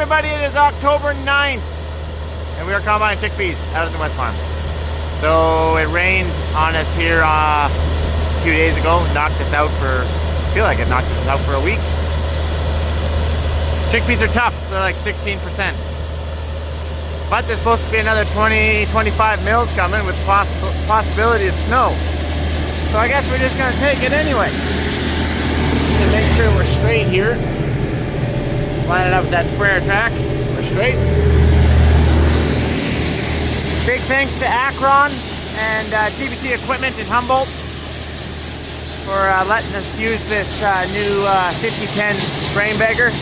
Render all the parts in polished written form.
everybody, it is October 9th, and we are combining chickpeas out of the West Farm. So it rained on us here a few days ago, knocked us out for, I feel like it knocked us out for a week. Chickpeas are tough, they're like 16%. But there's supposed to be another 20-25 mils coming with possibility of snow. So I guess we're just gonna take it anyway. To make sure we're straight here. Line it up with that sprayer track. We're straight. Big thanks to Akron and TBT Equipment in Humboldt for letting us use this new 5010 grain bagger.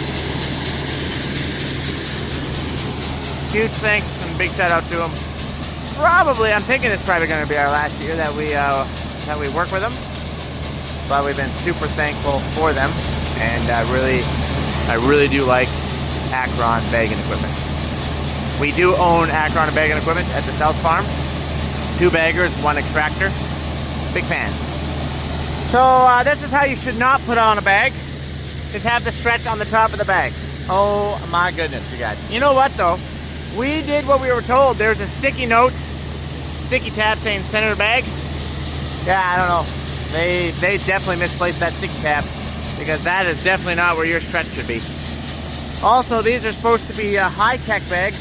Huge thanks and big shout out to them. I'm thinking it's probably going to be our last year that we work with them, but we've been super thankful for them, and I really do like Akron bagging equipment. We do own Akron bagging equipment at the South Farm. 2 baggers, 1 extractor. Big fan. So this is how you should not put on a bag. Just have the stretch on the top of the bag. Oh my goodness, you guys. You know what though? We did what we were told. There's a sticky note, sticky tab saying center the bag. Yeah, I don't know. They definitely misplaced that sticky tab, because that is definitely not where your stretch should be. Also, these are supposed to be high-tech bags.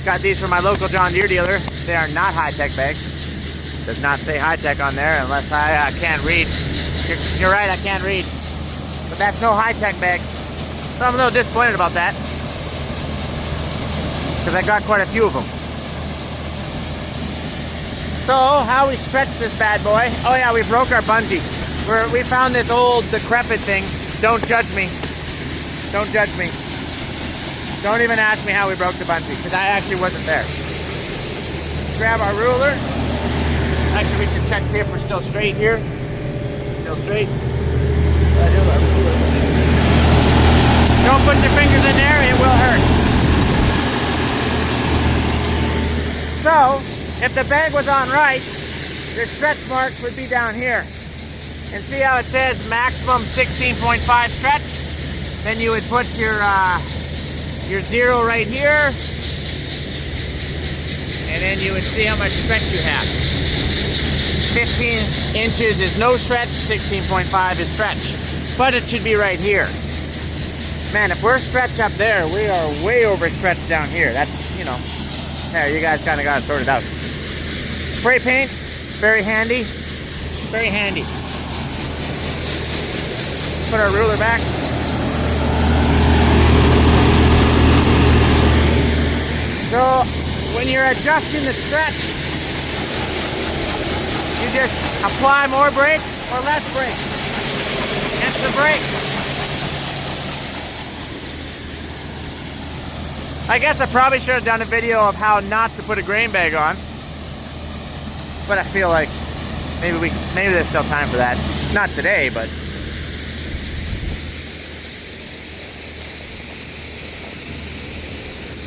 Got these from my local John Deere dealer. They are not high-tech bags. Does not say high-tech on there unless I can't read. You're right, I can't read. But that's no high-tech bag. So I'm a little disappointed about that, because I got quite a few of them. So, how we stretch this bad boy? Oh yeah, we broke our bungee. We found this old decrepit thing. Don't judge me. Don't judge me. Don't even ask me how we broke the bungee, because I actually wasn't there. Grab our ruler. Actually, we should check, see if we're still straight here. Still straight. Don't put your fingers in there, it will hurt. So, if the bag was on right, your stretch marks would be down here. And see how it says maximum 16.5 stretch? Then you would put your 0 right here. And then you would see how much stretch you have. 15 inches is no stretch, 16.5 is stretch. But it should be right here. Man, if we're stretched up there, we are way overstretched down here. That's, you know, there, you guys kind of got it sorted out. Spray paint, very handy. Very handy. Put our ruler back. So, when you're adjusting the stretch, you just apply more brake or less brake. Hence the brake. I guess I probably should have done a video of how not to put a grain bag on, but I feel like maybe there's still time for that. Not today, but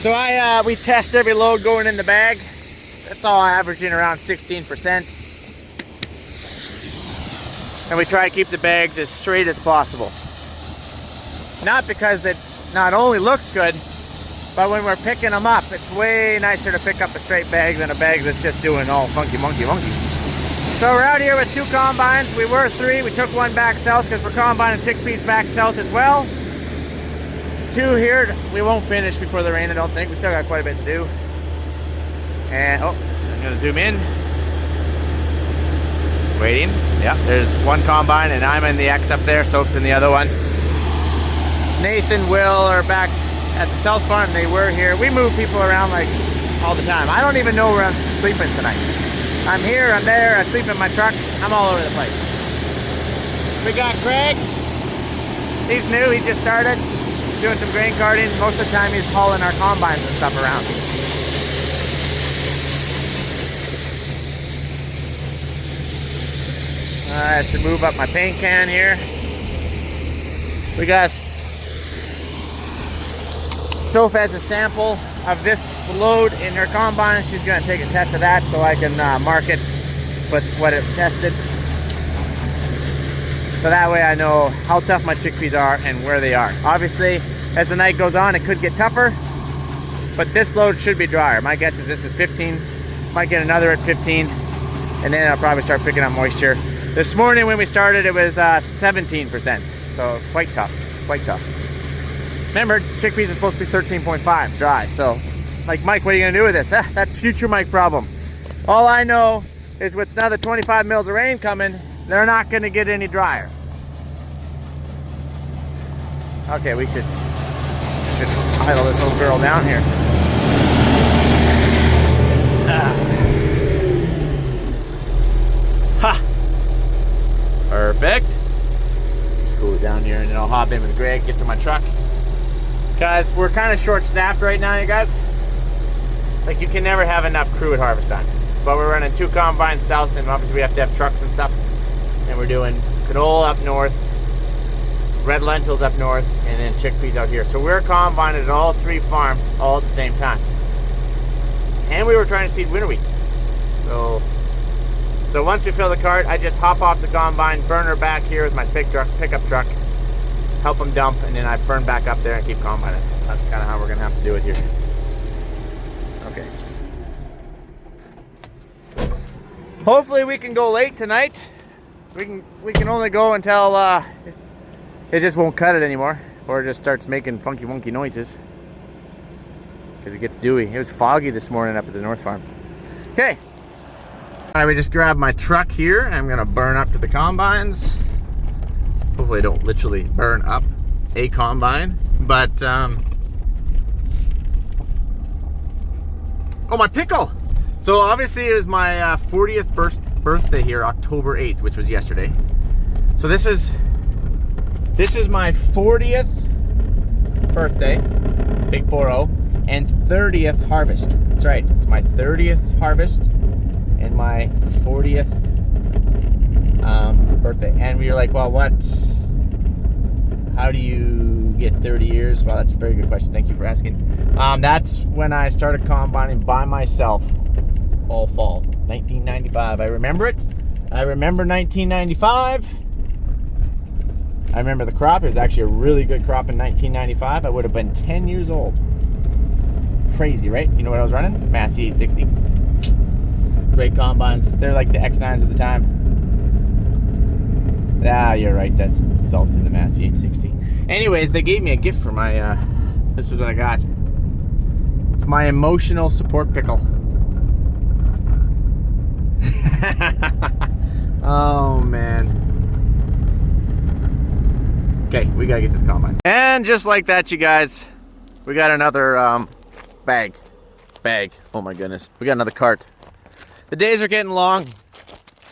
so we test every load going in the bag. That's all averaging around 16%, and we try to keep the bags as straight as possible. Not because it not only looks good, but when we're picking them up, it's way nicer to pick up a straight bag than a bag that's just doing all funky monkey. So we're out here with 2 combines. We were 3. We took 1 back south because we're combining chickpeas back south as well. 2 here. We won't finish before the rain, I don't think. We still got quite a bit to do. And, oh, I'm going to zoom in. Waiting. Yeah, there's 1 combine, and I'm in the X up there. Soap's in the other one. Nathan, Will are back at the South Farm. They were here. We move people around like all the time. I don't even know where I'm sleeping tonight. I'm here, I'm there, I sleep in my truck. I'm all over the place. We got Greg. He's new, he just started doing some grain carting. Most of the time he's hauling our combines and stuff around. I should move up my paint can here. We got Soph has a sample of this load in her combine. She's going to take a test of that so I can mark it with what it tested. So that way I know how tough my chickpeas are and where they are. Obviously, As the night goes on, it could get tougher, but this load should be drier. My guess is this is 15. Might get another at 15, and then I'll probably start picking up moisture. This morning when we started, it was 17%, so quite tough, quite tough. Remember, chickpeas are supposed to be 13.5 dry, so like, Mike, what are you gonna do with this? That's future Mike problem. All I know is with another 25 mils of rain coming, they're not gonna get any drier. Okay, we should idle this little girl down here. Ha! Perfect. Just cool it down here and then I'll hop in with Greg, get to my truck. Guys, we're kind of short-staffed right now, you guys. Like, you can never have enough crew at harvest time. But we're running 2 combines south, and obviously we have to have trucks and stuff. And we're doing canola up north, red lentils up north, and then chickpeas out here. So we're combining at all 3 farms all at the same time. And we were trying to seed winter wheat. So once we fill the cart, I just hop off the combine, burn her back here with my pickup truck, help them dump, and then I burn back up there and keep combining. That's kind of how we're gonna have to do it here. Okay. Hopefully we can go late tonight. We can only go until it just won't cut it anymore, or it just starts making funky wonky noises because it gets dewy. It was foggy this morning up at the North Farm. Okay. All right, we just grabbed my truck here. I'm gonna burn up to the combines. Hopefully I don't literally burn up a combine, but oh, my pickle. So obviously it was my 40th birthday here, October 8th, which was yesterday. So this is my 40th birthday, big 40, and 30th harvest. That's right, it's my 30th harvest and my 40th birthday. And we were like, well, how do you get 30 years? Well, that's a very good question. Thank you for asking. That's when I started combining by myself all fall, 1995. I remember it. I remember 1995. I remember the crop. It was actually a really good crop in 1995. I would have been 10 years old. Crazy, right? You know what I was running? Massey 860. Great combines. They're like the X9s of the time. Ah, you're right. That's salt in the Massey 860. Anyways, they gave me a gift for my, this is what I got. It's my emotional support pickle. Oh, man. Okay, we gotta get to the combine. And just like that, you guys, we got another bag. Oh my goodness. We got another cart. The days are getting long.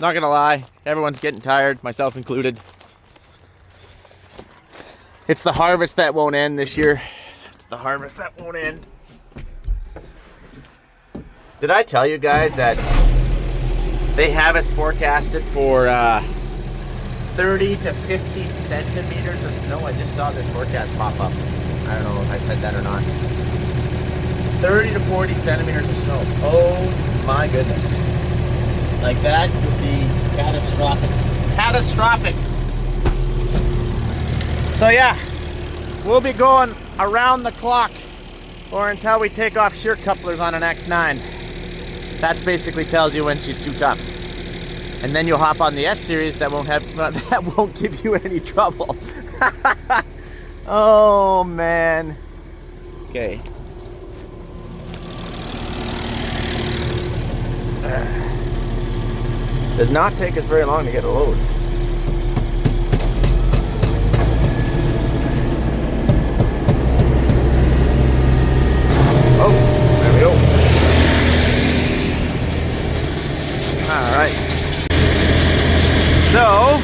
Not gonna lie, everyone's getting tired, myself included. It's the harvest that won't end this year. It's the harvest that won't end. Did I tell you guys that they have us forecasted for 30 to 50 centimeters of snow? I just saw this forecast pop up. I don't know if I said that or not. 30 to 40 centimeters of snow. Oh my goodness. Like, that would be catastrophic. Catastrophic. So yeah, we'll be going around the clock or until we take off shear couplers on an X9. That basically tells you when she's too tough. And then you'll hop on the S series that won't give you any trouble. Oh man. Okay. Does not take us very long to get a load. Oh, there we go. All right. So,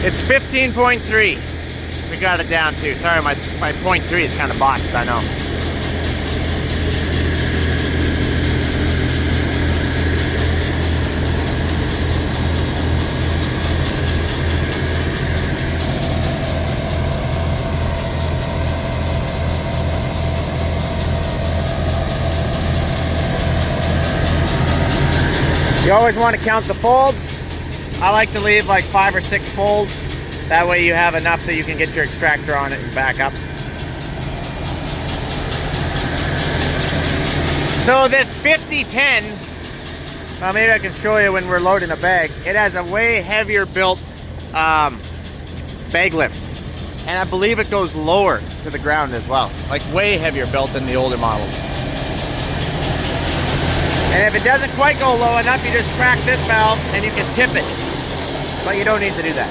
it's 15.3. We got it down to. Sorry, my 0.3 is kind of botched, I know. You always want to count the folds. I like to leave like 5 or 6 folds That way you have enough so you can get your extractor on it and back up. So this 5010, maybe I can show you when we're loading a bag. It has a way heavier built bag lift. And I believe it goes lower to the ground as well. Like way heavier built than the older models. And if it doesn't quite go low enough, you just crack this valve and you can tip it. But you don't need to do that.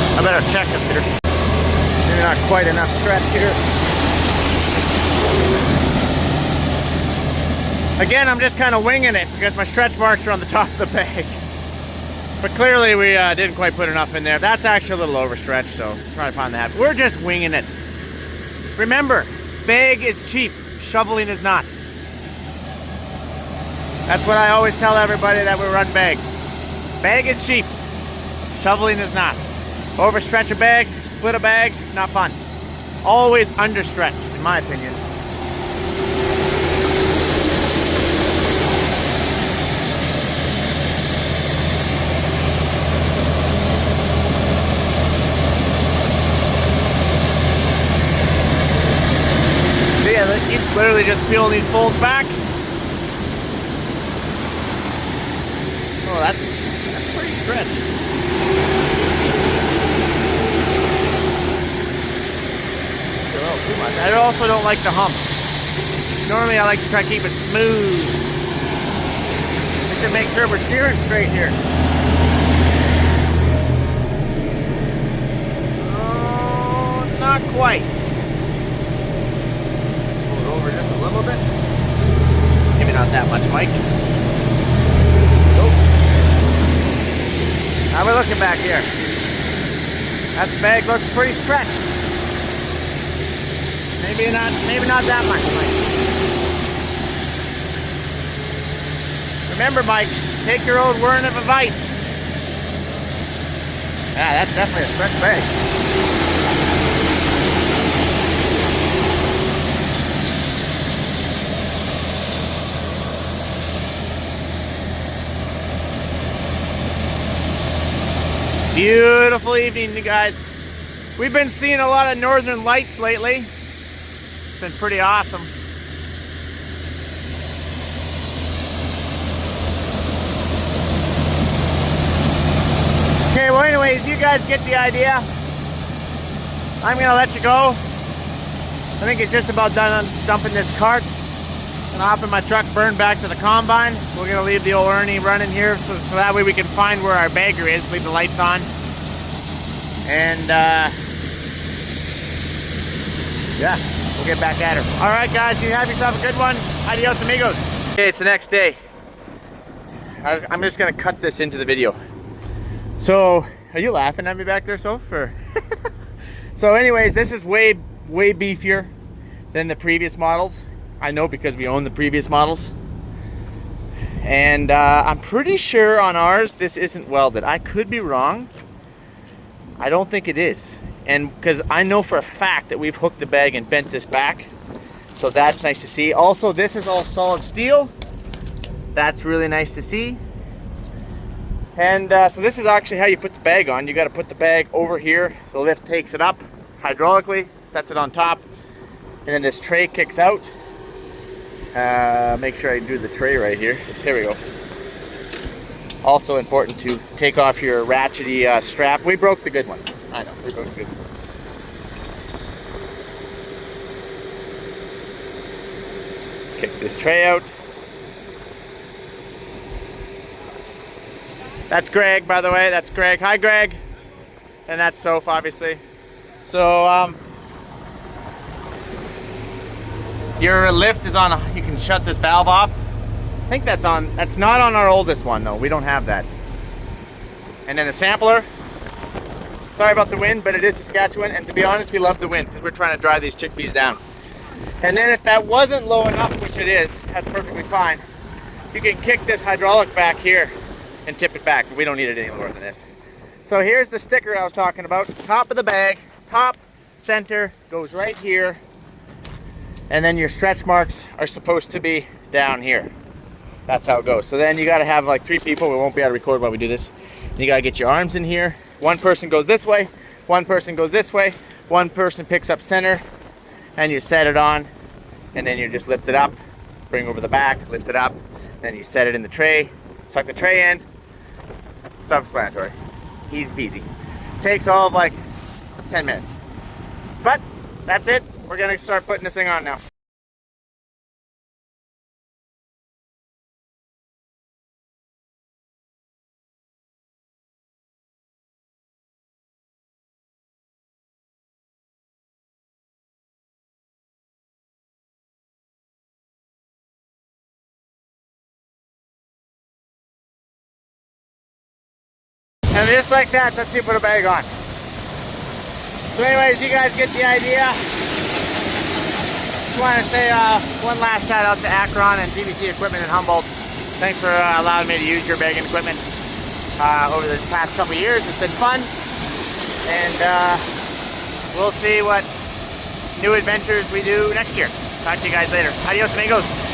I better check up here. Maybe not quite enough stretch here. Again, I'm just kind of winging it because my stretch marks are on the top of the bag. But clearly we didn't quite put enough in there. That's actually a little overstretched, so try to find that. We're just winging it. Remember, bag is cheap, shoveling is not. That's what I always tell everybody that we run bag. Bag is cheap, shoveling is not. Overstretch a bag, split a bag, not fun. Always understretch, in my opinion. So yeah, it's literally just peeling these folds back. Oh, that's pretty stretched. Too much. I also don't like the hump. Normally I like to try to keep it smooth. Just to make sure we're steering straight here. Oh, not quite. Pull it over just a little bit. Maybe not that much, Mike. Nope. Now we're looking back here. That bag looks pretty stretched. Maybe not that much, Mike. Remember, Mike, take your old word of advice. Yeah, that's definitely a stretch bag. Beautiful evening, you guys. We've been seeing a lot of northern lights lately. It's been pretty awesome. Okay, well anyways, you guys get the idea. I'm gonna let you go. I think it's just about done dumping this cart and hopping my truck, burn back to the combine. We're gonna leave the old Ernie running here so that way we can find where our bagger is, leave the lights on. And yeah, we'll get back at her. All right, guys, you have yourself a good one. Adios, amigos. Okay, it's the next day. I'm just gonna cut this into the video. So, are you laughing at me back there, Soph? Or so anyways, this is way beefier than the previous models. I know because we own the previous models. And I'm pretty sure on ours, this isn't welded. I could be wrong. I don't think it is. And because I know for a fact that we've hooked the bag and bent this back. So that's nice to see. Also, this is all solid steel. That's really nice to see. And so this is actually how you put the bag on. You got to put the bag over here. The lift takes it up hydraulically, sets it on top. And then this tray kicks out. Make sure I do the tray right here. There we go. Also important to take off your ratchety strap. We broke the good one. I know, we broke the good one. Kick this tray out. That's Greg, by the way. That's Greg. Hi, Greg. And that's Soph, obviously. So, your lift is on. You can shut this valve off. I think that's on. That's not on our oldest one, though. We don't have that. And then a sampler. Sorry about the wind, but it is Saskatchewan, and to be honest, we love the wind because we're trying to dry these chickpeas down. And then if that wasn't low enough, which it is, that's perfectly fine, you can kick this hydraulic back here and tip it back, but we don't need it any more than this. So here's the sticker I was talking about. Top of the bag, top, center, goes right here, and then your stretch marks are supposed to be down here. That's how it goes. So then you gotta have like 3 people. We won't be able to record while we do this. And you gotta get your arms in here. One person goes this way, one person goes this way, one person picks up center, and you set it on, and then you just lift it up, bring over the back, lift it up, then you set it in the tray, suck the tray in. Self-explanatory. Easy peasy. Takes all of like 10 minutes. But that's it. We're gonna start putting this thing on now. And just like that, that's you put a bag on. So anyways, you guys get the idea. Just want to say one last shout out to Akron and GBC Equipment in Humboldt. Thanks for allowing me to use your bagging equipment over the past couple years. It's been fun. And we'll see what new adventures we do next year. Talk to you guys later. Adios, amigos.